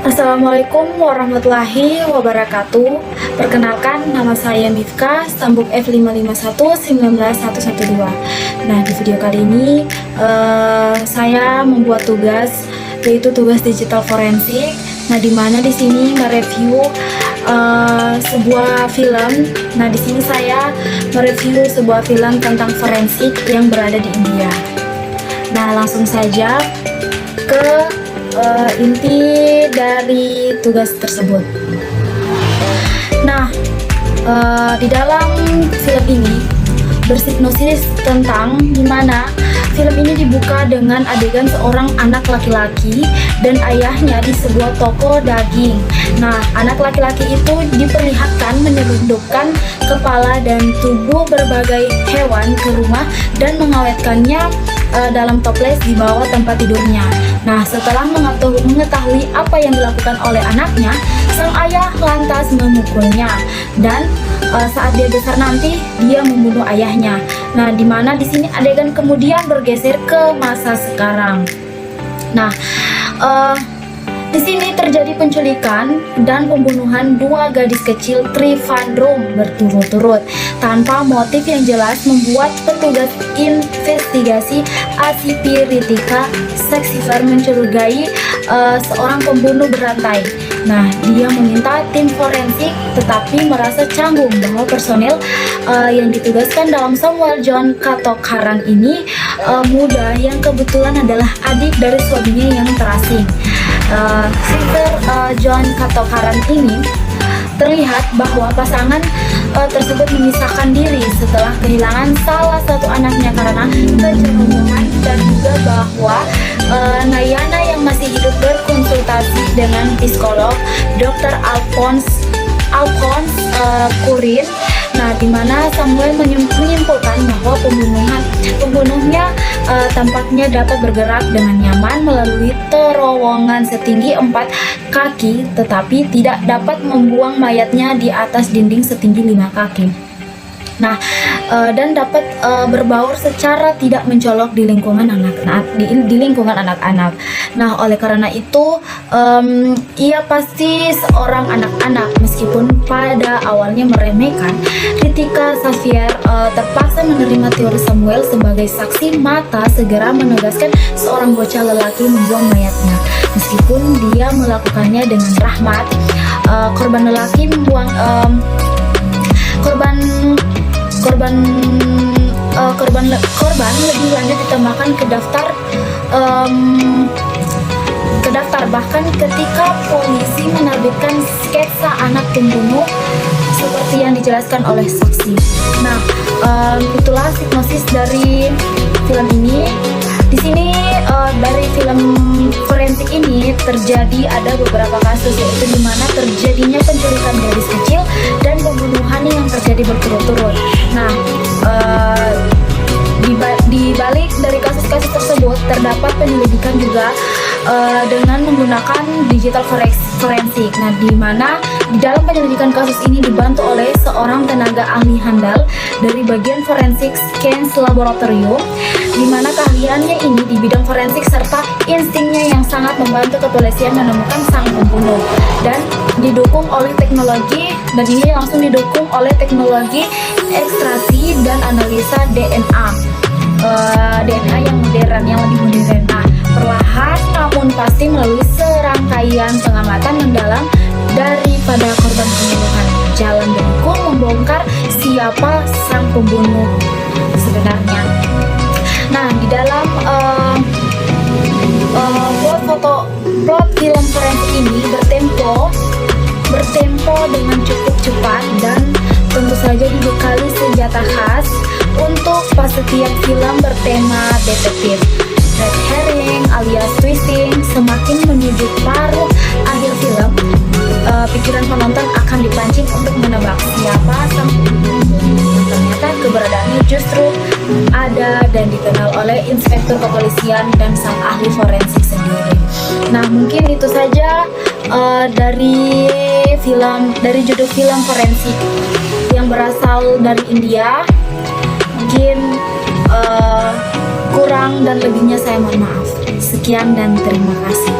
Assalamualaikum warahmatullahi wabarakatuh. Perkenalkan, nama saya Mifka, stambuk F55119112. Nah, di video kali ini saya membuat tugas, yaitu tugas digital forensik. Nah, di mana di sini mereview sebuah film. Nah, di sini saya mereview sebuah film tentang forensik yang berada di India. Nah, langsung saja ke inti dari tugas tersebut. Nah, di dalam film ini berhipnosis tentang dimana film ini dibuka dengan adegan seorang anak laki-laki dan ayahnya di sebuah toko daging. Nah, anak laki-laki itu diperlihatkan menyelundupkan kepala dan tubuh berbagai hewan ke rumah dan mengawetkannya dalam toples di bawah tempat tidurnya. Nah, setelah mengetahui apa yang dilakukan oleh anaknya, sang ayah lantas memukulnya dan saat dia besar nanti dia membunuh ayahnya. Nah, dimana di sini adegan kemudian bergeser ke masa sekarang. Nah, di sini terjadi penculikan dan pembunuhan dua gadis kecil Trivandrum berturut-turut tanpa motif yang jelas, membuat petugas investigasi ACP Ritika Sexifer mencurigai seorang pembunuh berantai. Nah, dia meminta tim forensik tetapi merasa canggung bahwa personel yang ditugaskan dalam Samuel John Katokharan ini muda yang kebetulan adalah adik dari suaminya yang terasing. John Katokharan ini terlihat bahwa pasangan tersebut memisahkan diri setelah kehilangan salah satu anaknya karena kecerobohan, dan juga bahwa Nayana yang masih hidup berkonsultasi dengan psikolog Dr. Alphonse Kurin. Nah, di mana Samuel menyimpulkan bahwa pembunuhnya tampaknya dapat bergerak dengan nyaman melalui terowongan setinggi 4 kaki, tetapi tidak dapat membuang mayatnya di atas dinding setinggi 5 kaki. Nah, dan dapat berbaur secara tidak mencolok di lingkungan anak-anak. Nah, oleh karena itu ia pasti seorang anak-anak. Meskipun pada awalnya meremehkan, Ritika Xavier terpaksa menerima teori Samuel sebagai saksi mata, segera menugaskan seorang bocah lelaki membuang mayatnya. Meskipun dia melakukannya dengan rahmat, korban lelaki membuang korban lebih lanjut ditambahkan ke daftar. Bahkan ketika polisi menerbitkan sketsa anak pembunuh seperti yang dijelaskan oleh saksi. Nah, itulah hipnosis dari film ini. Di sini dari film forensik ini terjadi ada beberapa kasus, yaitu di mana terjadinya penculikan gadis kecil dan pembunuhan yang terjadi berturut-turut. Nah, di balik dari kasus-kasus tersebut terdapat penyelidikan juga dengan menggunakan digital forensik. Nah, di mana di dalam penyelidikan kasus ini dibantu oleh seorang tenaga ahli handal dari bagian forensik Scans Laboratorium, di mana keahliannya ini di bidang forensik serta instingnya yang sangat membantu kepolisian menemukan sang pembunuh, dan didukung oleh teknologi, dan ini langsung didukung oleh teknologi ekstraksi dan analisa DNA yang modern, yang lebih modern. Nah, perlahan namun pasti melalui serangkaian pengamatan mendalam daripada korban pembunuhan, jalan berikut membongkar siapa sang pembunuh sebenarnya. Nah, di dalam plot film forensik ini bertempo dengan cukup cepat dan tentu saja dibekali senjata khas untuk pas setiap film bertema detektif. Red herring alias twisting semakin menuju paruh akhir film, pikiran penonton akan dipancing untuk menebak siapa sang pembunuh. Ternyata keberadaannya justru ada dan dikenal oleh inspektur kepolisian dan sang ahli forensik sendiri. Nah, mungkin itu saja dari judul film forensik yang berasal dari India. Mungkin kurang dan lebihnya saya mohon maaf. Sekian dan terima kasih.